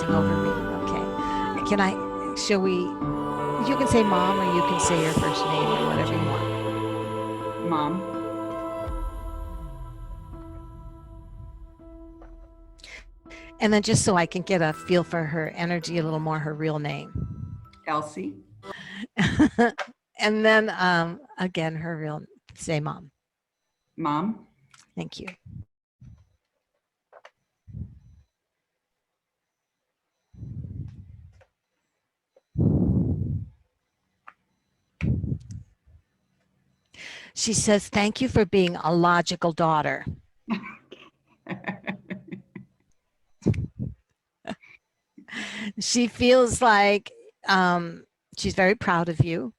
stressing over me. Okay. Can I, shall we, you can say mom or you can say your first name or whatever you want. Mom. And then just so I can get a feel for her energy a little more, her real name. Elsie. And then again, her real, say mom. Mom. Thank you. She says, thank you for being a logical daughter. She feels like she's very proud of you,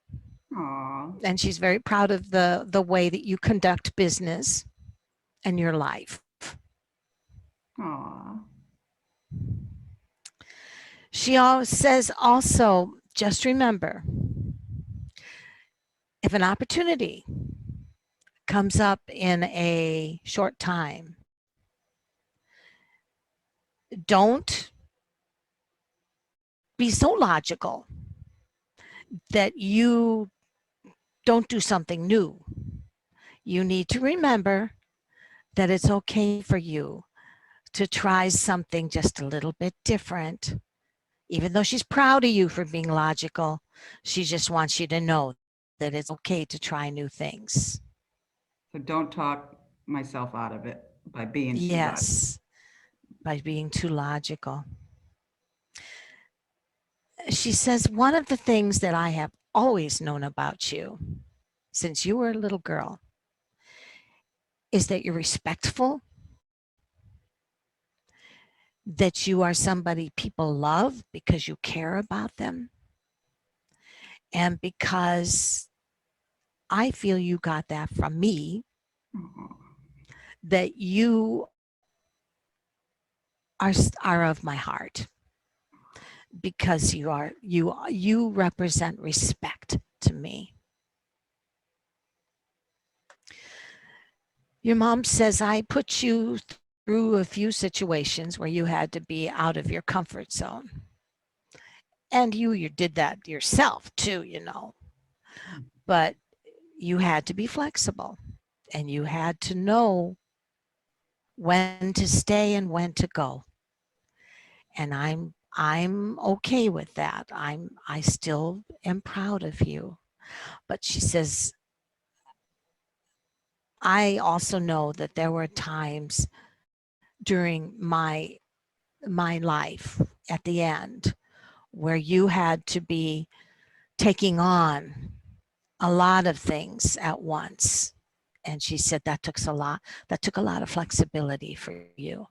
Aw. and she's very proud of the way that you conduct business and your life. Aw. She always says also, just remember, if an opportunity comes up in a short time, don't be so logical that you don't do something new. You need to remember that it's okay for you to try something just a little bit different. Even though she's proud of you for being logical, she just wants you to know that it's okay to try new things. So don't talk myself out of it by being too logical. Yes, by being too logical. She says, one of the things that I have always known about you since you were a little girl is that you're respectful, that you are somebody people love because you care about them, and because I feel you got that from me, Aw. that you are of my heart because you represent respect to me. Your mom says I put you through a few situations where you had to be out of your comfort zone. And you did that yourself too, but you had to be flexible and you had to know when to stay and when to go. And I'm okay with that. I still am proud of you. But she says, I also know that there were times during my life at the end where you had to be taking on a lot of things at once. And she said that took a lot of flexibility for you.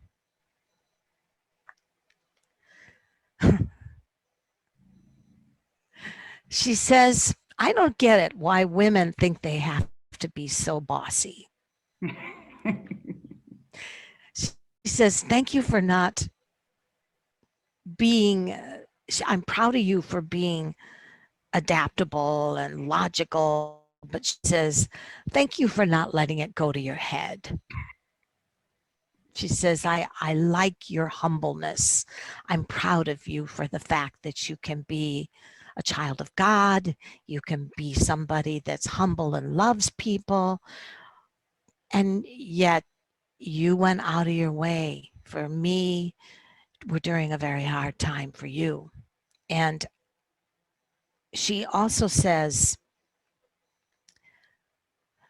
She says, I don't get it why women think they have to be so bossy. She says, thank you for not being, I'm proud of you for being adaptable and logical, but she says, thank you for not letting it go to your head. She says, I like your humbleness. I'm proud of you for the fact that you can be a child of God. You can be somebody that's humble and loves people. And yet you went out of your way for me. We're during a very hard time for you. And she also says,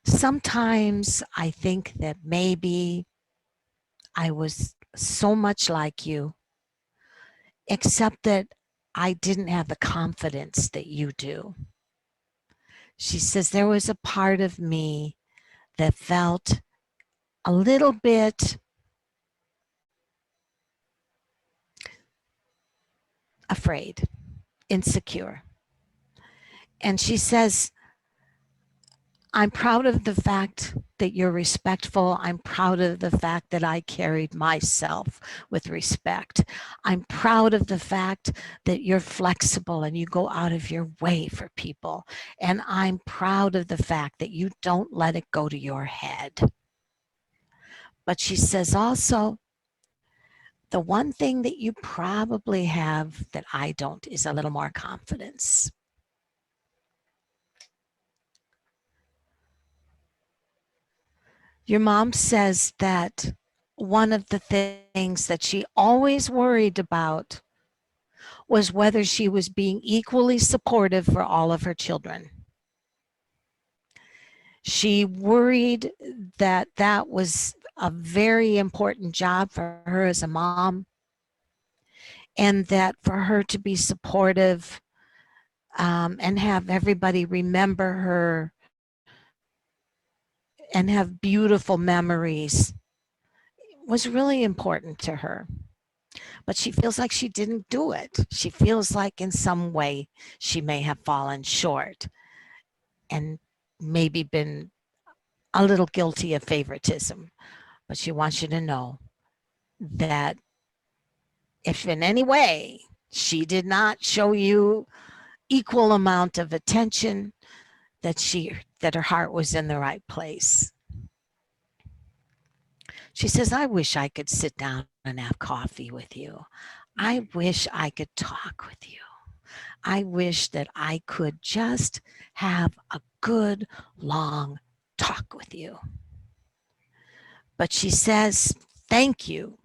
sometimes I think that maybe I was so much like you, except that I didn't have the confidence that you do. She says there was a part of me that felt a little bit afraid, insecure. And she says, I'm proud of the fact that you're respectful. I'm proud of the fact that I carried myself with respect. I'm proud of the fact that you're flexible and you go out of your way for people. And I'm proud of the fact that you don't let it go to your head. But she says also, The one thing that you probably have that I don't is a little more confidence. Your mom says that one of the things that she always worried about was whether she was being equally supportive for all of her children. She worried that that was a very important job for her as a mom, and that for her to be supportive and have everybody remember her and have beautiful memories was really important to her. But she feels like she didn't do it. She feels like in some way she may have fallen short and maybe been a little guilty of favoritism. But she wants you to know that if in any way she did not show you equal amount of attention, that her heart was in the right place. She says, I wish I could sit down and have coffee with you. I wish I could talk with you. I wish that I could just have a good long talk with you. But she says, thank you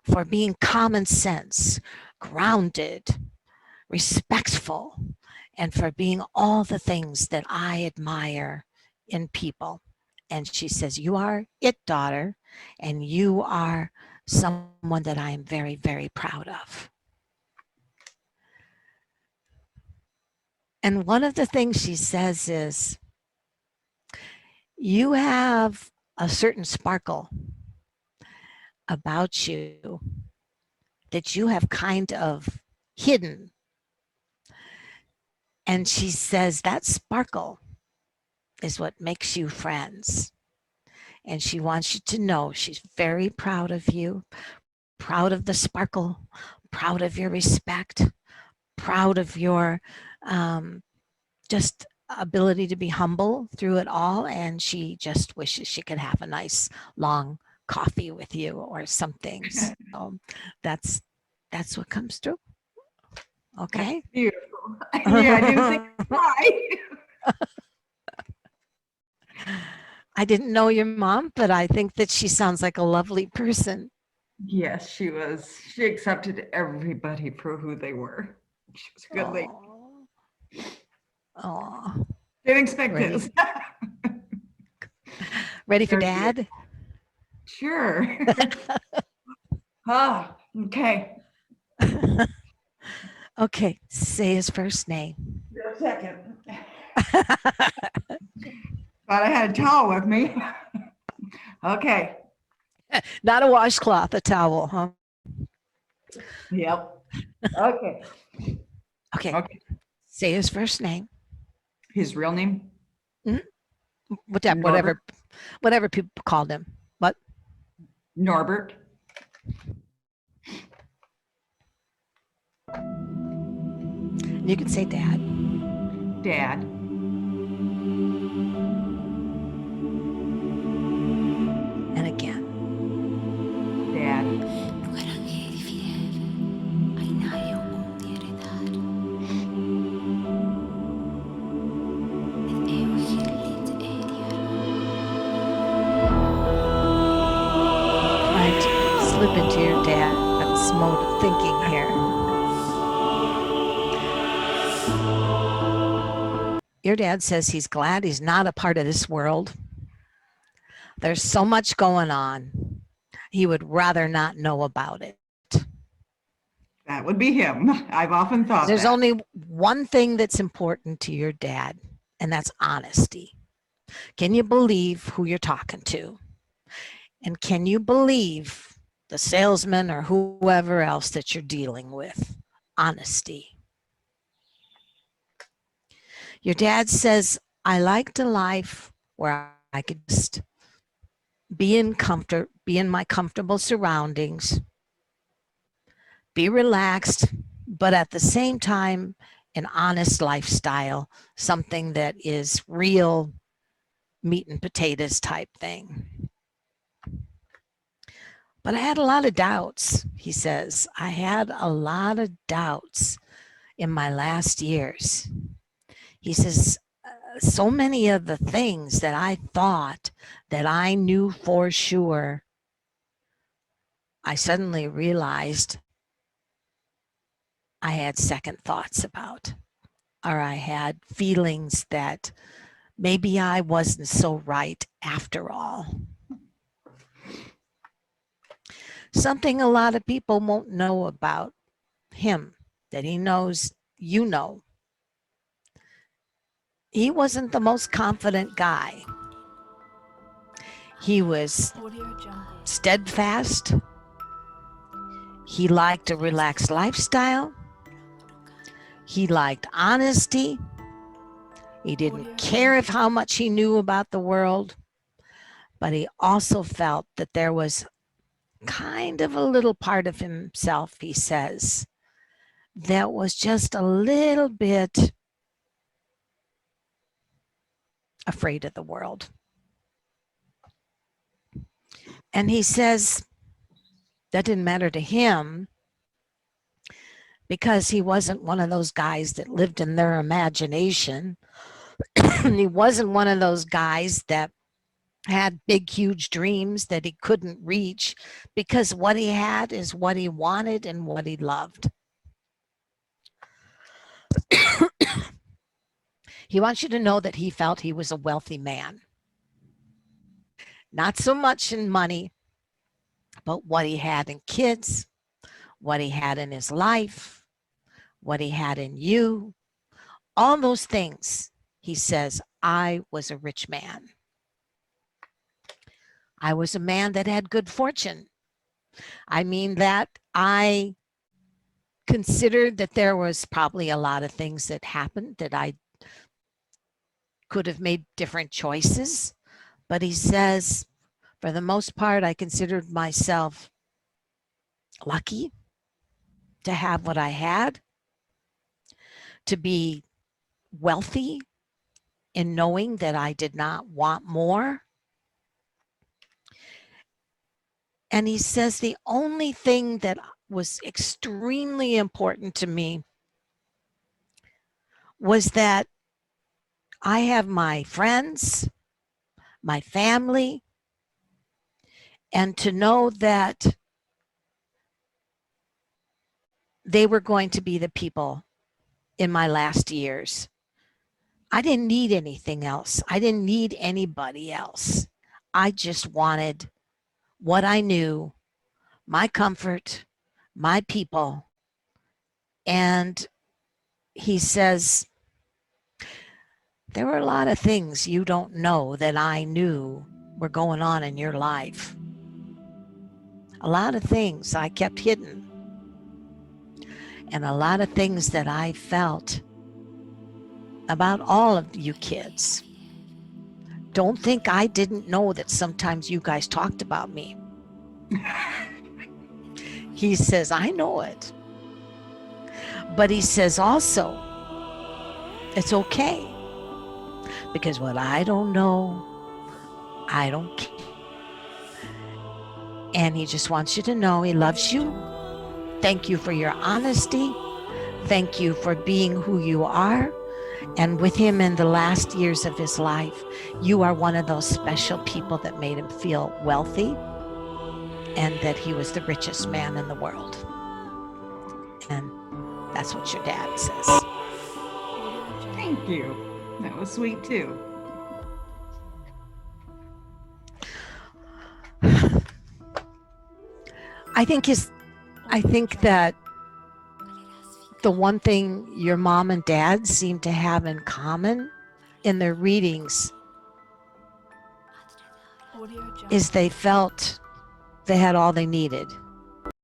for being common sense, grounded, respectful, and for being all the things that I admire in people. And she says, you are it, daughter, and you are someone that I am very, very proud of. And one of the things she says is, you have a certain sparkle about you that you have kind of hidden. And she says that sparkle is what makes you friends. And she wants you to know she's very proud of you, proud of the sparkle, proud of your respect, proud of your just ability to be humble through it all. And she just wishes she could have a nice long coffee with you or something. So that's what comes through. Okay. That's beautiful. Yeah, I didn't think why. I didn't know your mom, but I think that she sounds like a lovely person. Yes, she was. She accepted everybody for who they were. She was a good lady. Oh, Didn't expect ready, this. ready for dad? Sure. Okay. Okay, say his first name. Just a second. Thought I had a towel with me. Okay. Not a washcloth, a towel, huh? Yep. Okay. Okay. Say his first name. His real name? Whatever people called him. What? Norbert. You can say dad. Dad. And again. Dad. Trying to slip into your dad's mode of thinking here. Your dad says he's glad he's not a part of this world. There's so much going on. He would rather not know about it. That would be him. I've often thought There's that. only one thing that's important to your dad, and that's honesty. Can you believe who you're talking to? And can you believe the salesman or whoever else that you're dealing with? Honesty. Your dad says, I liked a life where I could just be in my comfortable surroundings, be relaxed, but at the same time, an honest lifestyle, something that is real meat and potatoes type thing. But I had a lot of doubts, he says. I had a lot of doubts in my last years. He says, so many of the things that I thought that I knew for sure, I suddenly realized I had second thoughts about, or I had feelings that maybe I wasn't so right after all. Something a lot of people won't know about him that he knows you know. He wasn't the most confident guy. He was steadfast. He liked a relaxed lifestyle. He liked honesty. He didn't care if how much he knew about the world, but he also felt that there was kind of a little part of himself, he says, that was just a little bit afraid of the world. And he says that didn't matter to him because he wasn't one of those guys that lived in their imagination. He wasn't one of those guys that had big, huge dreams that he couldn't reach, because what he had is what he wanted and what he loved. He wants you to know that he felt he was a wealthy man. Not so much in money, but what he had in kids, what he had in his life, what he had in you, all those things. He says, I was a rich man. I was a man that had good fortune. I mean that I considered that there was probably a lot of things that happened that I could have made different choices. But he says, for the most part, I considered myself lucky to have what I had, to be wealthy in knowing that I did not want more. And he says the only thing that was extremely important to me was that I have my friends, my family, and to know that they were going to be the people in my last years. I didn't need anything else. I didn't need anybody else. I just wanted what I knew, my comfort, my people. And he says, there were a lot of things you don't know that I knew were going on in your life. A lot of things I kept hidden. And a lot of things that I felt about all of you kids. Don't think I didn't know that sometimes you guys talked about me. He says, I know it. But he says also, it's okay. Because what I don't know, I don't care. And he just wants you to know he loves you. Thank you for your honesty. Thank you for being who you are. And with him in the last years of his life, you are one of those special people that made him feel wealthy and that he was the richest man in the world. And that's what your dad says. Thank you. That was sweet too. I think that the one thing your mom and dad seem to have in common in their readings is they felt they had all they needed.